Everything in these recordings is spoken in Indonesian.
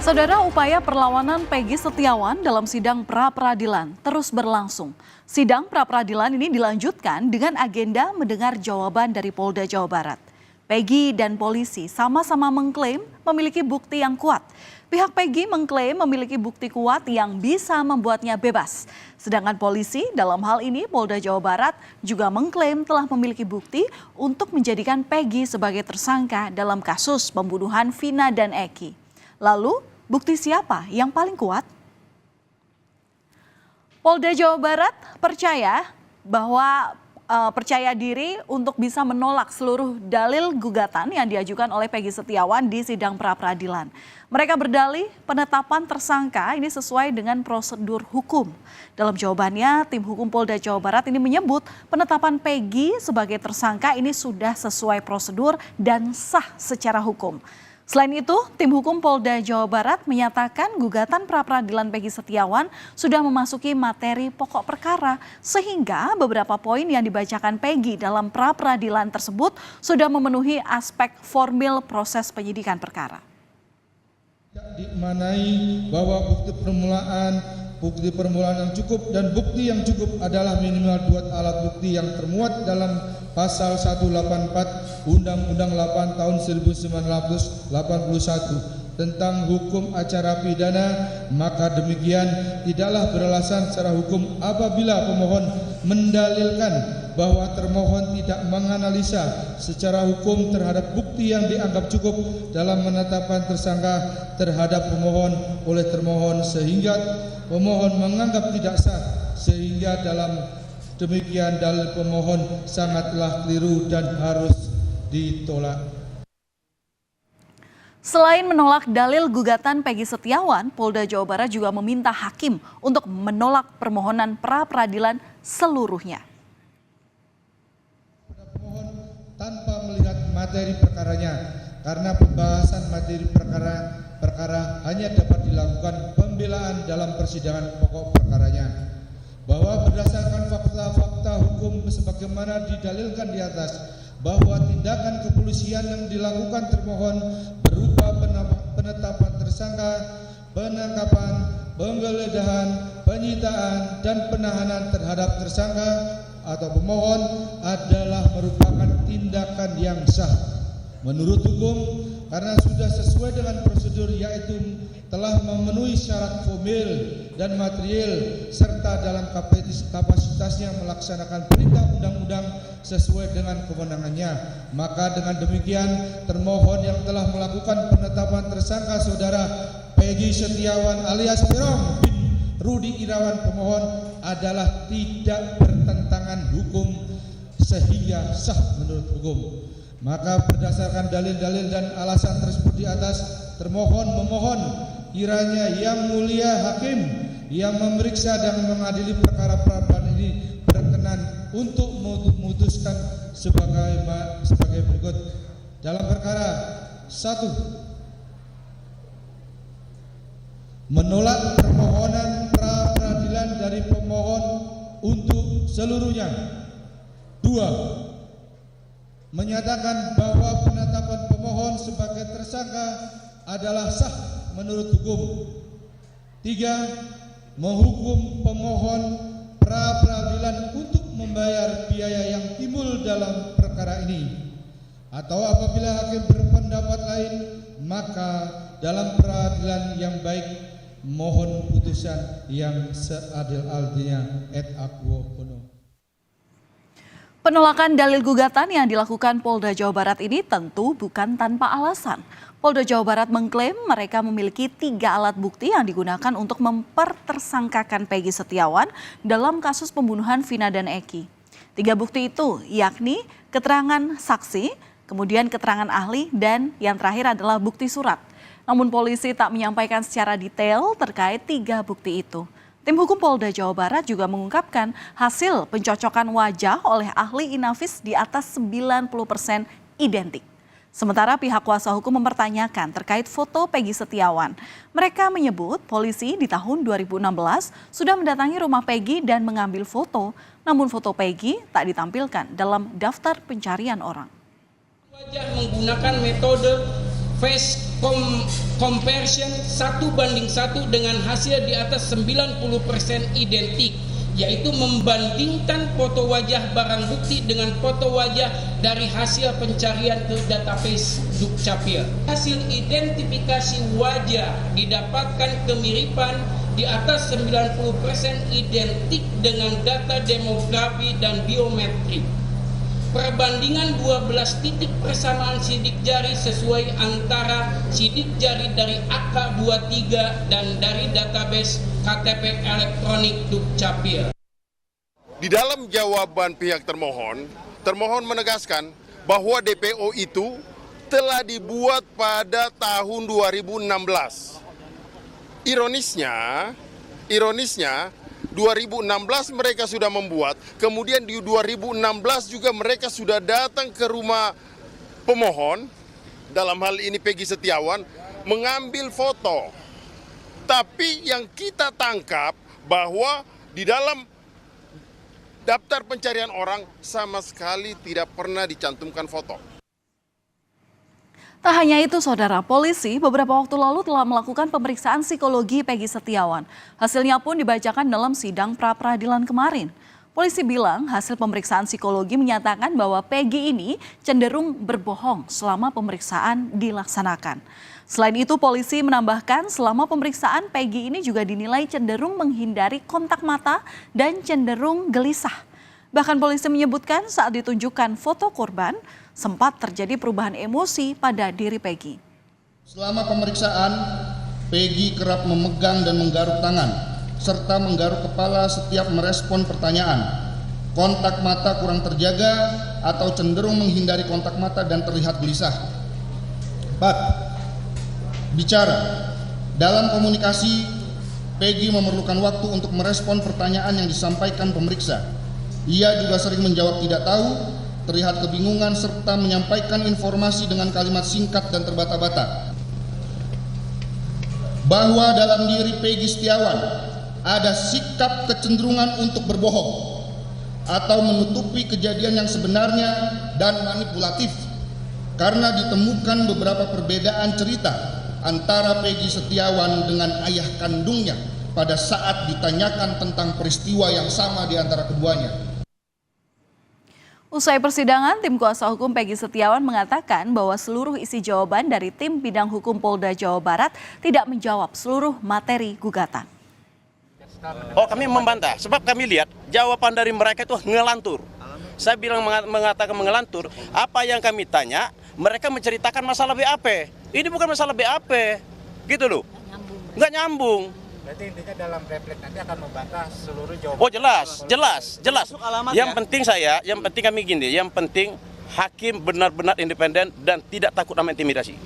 Saudara, upaya perlawanan Peggy Setiawan dalam sidang pra-peradilan terus berlangsung. Sidang pra-peradilan ini dilanjutkan dengan agenda mendengar jawaban dari Polda Jawa Barat. Peggy dan polisi sama-sama mengklaim memiliki bukti yang kuat. Pihak Peggy mengklaim memiliki bukti kuat yang bisa membuatnya bebas. Sedangkan polisi dalam hal ini Polda Jawa Barat juga mengklaim telah memiliki bukti untuk menjadikan Peggy sebagai tersangka dalam kasus pembunuhan Vina dan Eki. Lalu, bukti siapa yang paling kuat? Polda Jawa Barat percaya diri untuk bisa menolak seluruh dalil gugatan yang diajukan oleh Peggy Setiawan di sidang pra-peradilan. Mereka berdalih penetapan tersangka ini sesuai dengan prosedur hukum. Dalam jawabannya, tim hukum Polda Jawa Barat ini menyebut penetapan Peggy sebagai tersangka ini sudah sesuai prosedur dan sah secara hukum. Selain itu, tim hukum Polda Jawa Barat menyatakan gugatan pra-peradilan Peggy Setiawan sudah memasuki materi pokok perkara sehingga beberapa poin yang dibacakan Peggy dalam pra-peradilan tersebut sudah memenuhi aspek formil proses penyidikan perkara. Dimaknai bahwa bukti permulaan yang cukup dan bukti yang cukup adalah minimal 2 alat bukti yang termuat dalam pasal 184 Undang-Undang 8 tahun 1981 tentang hukum acara pidana, maka demikian tidaklah beralasan secara hukum apabila pemohon mendalilkan bahwa termohon tidak menganalisa secara hukum terhadap bukti yang dianggap cukup dalam menetapkan tersangka terhadap pemohon oleh termohon sehingga pemohon menganggap tidak sah, sehingga dalam demikian dalil pemohon sangatlah keliru dan harus ditolak. Selain menolak dalil gugatan Peggy Setiawan, Polda Jawa Barat juga meminta hakim untuk menolak permohonan pra-peradilan seluruhnya. Pemohon tanpa melihat materi perkaranya, karena pembahasan materi perkara hanya dapat dilakukan pembelaan dalam persidangan pokok perkaranya. Bahwa berdasarkan fakta-fakta hukum sebagaimana didalilkan di atas, bahwa tindakan kepolisian yang dilakukan termohon berupa penetapan tersangka, penangkapan, penggeledahan, penyitaan, dan penahanan terhadap tersangka atau pemohon adalah merupakan tindakan yang sah. Menurut hukum, karena sudah sesuai dengan prosedur yaitu telah memenuhi syarat formil dan material serta dalam kapasitasnya melaksanakan perintah undang-undang sesuai dengan kewenangannya, maka dengan demikian termohon yang telah melakukan penetapan tersangka saudara Peggy Setiawan alias Peron bin Rudi Irawan pemohon adalah tidak bertentangan hukum sehingga sah menurut hukum. Maka berdasarkan dalil-dalil dan alasan tersebut di atas, termohon memohon kiranya Yang Mulia Hakim yang memeriksa dan mengadili perkara pra-peradilan ini berkenan untuk memutuskan sebagai berikut. Dalam perkara 1, menolak permohonan pra-peradilan dari pemohon untuk seluruhnya. 2, menyatakan bahwa penetapan pemohon sebagai tersangka adalah sah menurut hukum. 3, menghukum pemohon pra-peradilan untuk membayar biaya yang timbul dalam perkara ini. Atau apabila hakim berpendapat lain, maka dalam peradilan yang baik mohon putusan yang seadil-adilnya et aquo bono. Penolakan dalil gugatan yang dilakukan Polda Jawa Barat ini tentu bukan tanpa alasan. Polda Jawa Barat mengklaim mereka memiliki 3 alat bukti yang digunakan untuk mempertersangkakan Peggy Setiawan dalam kasus pembunuhan Vina dan Eki. 3 bukti itu yakni keterangan saksi, kemudian keterangan ahli, dan yang terakhir adalah bukti surat. Namun polisi tak menyampaikan secara detail terkait 3 bukti itu. Tim hukum Polda Jawa Barat juga mengungkapkan hasil pencocokan wajah oleh ahli Inavis di atas 90% identik. Sementara pihak kuasa hukum mempertanyakan terkait foto Peggy Setiawan. Mereka menyebut polisi di tahun 2016 sudah mendatangi rumah Peggy dan mengambil foto, namun foto Peggy tak ditampilkan dalam daftar pencarian orang. Wajah menggunakan metode face comparison 1:1 dengan hasil di atas 90% identik, yaitu membandingkan foto wajah barang bukti dengan foto wajah dari hasil pencarian ke database Dukcapil. Hasil identifikasi wajah didapatkan kemiripan di atas 90% identik dengan data demografi dan biometrik. Perbandingan 12 titik persamaan sidik jari sesuai antara sidik jari dari AK23 dan dari database KTP elektronik Dukcapil. Di dalam jawaban pihak termohon menegaskan bahwa DPO itu telah dibuat pada tahun 2016. Ironisnya 2016 mereka sudah membuat, kemudian di 2016 juga mereka sudah datang ke rumah pemohon, dalam hal ini Peggy Setiawan, mengambil foto. Tapi yang kita tangkap bahwa di dalam daftar pencarian orang sama sekali tidak pernah dicantumkan foto. Tak hanya itu, saudara, polisi beberapa waktu lalu telah melakukan pemeriksaan psikologi Peggy Setiawan. Hasilnya pun dibacakan dalam sidang pra-peradilan kemarin. Polisi bilang hasil pemeriksaan psikologi menyatakan bahwa Peggy ini cenderung berbohong selama pemeriksaan dilaksanakan. Selain itu, polisi menambahkan selama pemeriksaan Peggy ini juga dinilai cenderung menghindari kontak mata dan cenderung gelisah. Bahkan polisi menyebutkan saat ditunjukkan foto korban, sempat terjadi perubahan emosi pada diri Peggy. Selama pemeriksaan, Peggy kerap memegang dan menggaruk tangan, serta menggaruk kepala setiap merespon pertanyaan. Kontak mata kurang terjaga atau cenderung menghindari kontak mata dan terlihat gelisah. 4. Bicara. Dalam komunikasi, Peggy memerlukan waktu untuk merespon pertanyaan yang disampaikan pemeriksa. Ia juga sering menjawab tidak tahu, terlihat kebingungan, serta menyampaikan informasi dengan kalimat singkat dan terbata-bata. Bahwa dalam diri Peggy Setiawan ada sikap kecenderungan untuk berbohong atau menutupi kejadian yang sebenarnya dan manipulatif, karena ditemukan beberapa perbedaan cerita antara Peggy Setiawan dengan ayah kandungnya pada saat ditanyakan tentang peristiwa yang sama di antara keduanya. Usai persidangan, tim kuasa hukum Peggy Setiawan mengatakan bahwa seluruh isi jawaban dari tim bidang hukum Polda Jawa Barat tidak menjawab seluruh materi gugatan. Oh, kami membantah, sebab kami lihat jawaban dari mereka itu ngelantur. Saya bilang mengatakan mengelantur, apa yang kami tanya, mereka menceritakan masalah BAP. Ini bukan masalah BAP, gitu loh. Nggak nyambung. Berarti intinya dalam replik nanti akan membantah seluruh jawaban. Oh jelas. Yang penting kami gini, yang penting hakim benar-benar independen dan tidak takut sama intimidasi.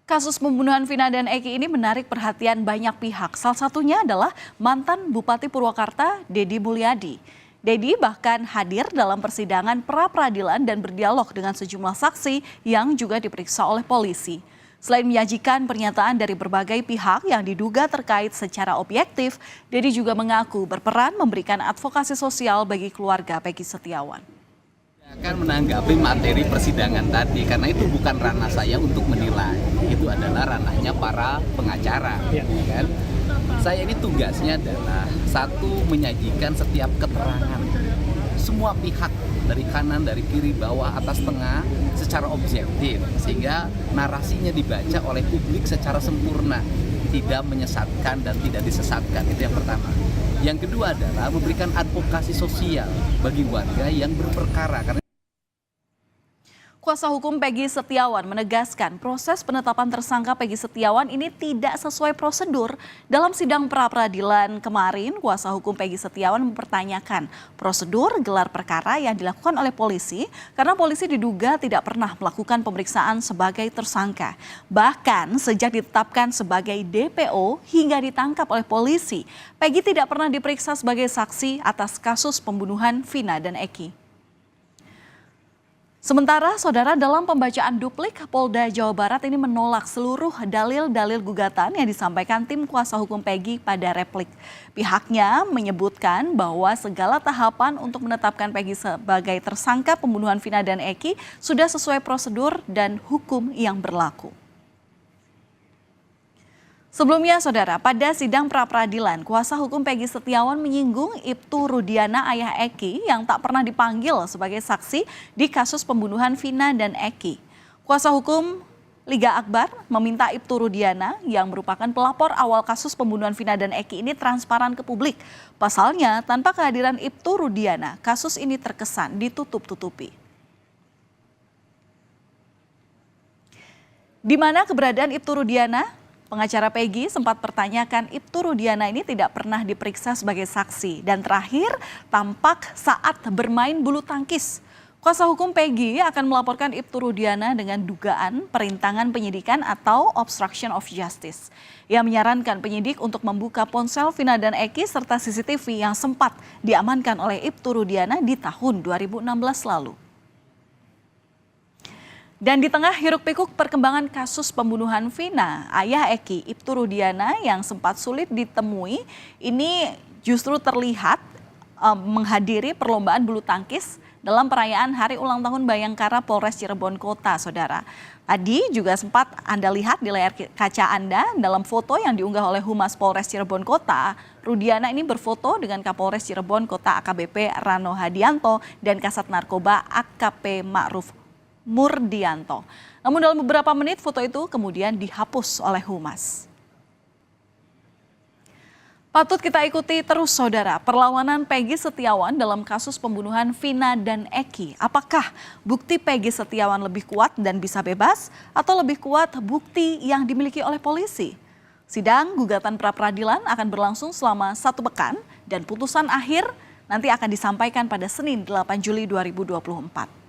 Kasus pembunuhan Vina dan Eki ini menarik perhatian banyak pihak. Salah satunya adalah mantan Bupati Purwakarta, Deddy Mulyadi. Deddy bahkan hadir dalam persidangan pra-peradilan dan berdialog dengan sejumlah saksi yang juga diperiksa oleh polisi. Selain menyajikan pernyataan dari berbagai pihak yang diduga terkait secara objektif, Deddy juga mengaku berperan memberikan advokasi sosial bagi keluarga Peggy Setiawan. Akan menanggapi materi persidangan tadi, karena itu bukan ranah saya untuk menilai, itu adalah ranahnya para pengacara. Kan? Saya ini tugasnya adalah satu, menyajikan setiap keterangan semua pihak, dari kanan, dari kiri, bawah, atas, tengah, secara objektif, sehingga narasinya dibaca oleh publik secara sempurna, tidak menyesatkan dan tidak disesatkan. Itu yang pertama. Yang kedua adalah memberikan advokasi sosial bagi warga yang berperkara. Karena Kuasa hukum Peggy Setiawan menegaskan proses penetapan tersangka Peggy Setiawan ini tidak sesuai prosedur. Dalam sidang pra-peradilan kemarin, kuasa hukum Peggy Setiawan mempertanyakan prosedur gelar perkara yang dilakukan oleh polisi karena polisi diduga tidak pernah melakukan pemeriksaan sebagai tersangka. Bahkan sejak ditetapkan sebagai DPO hingga ditangkap oleh polisi, Peggy tidak pernah diperiksa sebagai saksi atas kasus pembunuhan Vina dan Eki. Sementara, saudara, dalam pembacaan duplik, Polda Jawa Barat ini menolak seluruh dalil-dalil gugatan yang disampaikan tim kuasa hukum Peggy pada replik. Pihaknya menyebutkan bahwa segala tahapan untuk menetapkan Peggy sebagai tersangka pembunuhan Vina dan Eki sudah sesuai prosedur dan hukum yang berlaku. Sebelumnya, saudara, pada sidang pra-peradilan, kuasa hukum Peggy Setiawan menyinggung Ibtu Rudiana ayah Eki yang tak pernah dipanggil sebagai saksi di kasus pembunuhan Vina dan Eki. Kuasa hukum Liga Akbar meminta Ibtu Rudiana yang merupakan pelapor awal kasus pembunuhan Vina dan Eki ini transparan ke publik. Pasalnya, tanpa kehadiran Ibtu Rudiana, kasus ini terkesan ditutup-tutupi. Di mana keberadaan Ibtu Rudiana? Pengacara Peggy sempat pertanyakan Ibtu Rudiana ini tidak pernah diperiksa sebagai saksi dan terakhir tampak saat bermain bulu tangkis. Kuasa hukum Peggy akan melaporkan Ibtu Rudiana dengan dugaan perintangan penyidikan atau obstruction of justice. Ia menyarankan penyidik untuk membuka ponsel Vina dan Eki serta CCTV yang sempat diamankan oleh Ibtu Rudiana di tahun 2016 lalu. Dan di tengah hiruk-pikuk perkembangan kasus pembunuhan Vina, ayah Eki, Ibtu Rudiana yang sempat sulit ditemui, ini justru terlihat menghadiri perlombaan bulu tangkis dalam perayaan Hari Ulang Tahun Bayangkara Polres Cirebon Kota, saudara. Tadi juga sempat Anda lihat di layar kaca Anda dalam foto yang diunggah oleh Humas Polres Cirebon Kota, Rudiana ini berfoto dengan Kapolres Cirebon Kota AKBP Rano Hadianto dan Kasat Narkoba AKP Ma'ruf Murdianto. Namun dalam beberapa menit foto itu kemudian dihapus oleh Humas. Patut kita ikuti terus, saudara, perlawanan Peggy Setiawan dalam kasus pembunuhan Vina dan Eki. Apakah bukti Peggy Setiawan lebih kuat dan bisa bebas atau lebih kuat bukti yang dimiliki oleh polisi? Sidang gugatan pra-peradilan akan berlangsung selama 1 pekan dan putusan akhir nanti akan disampaikan pada Senin 8 Juli 2024.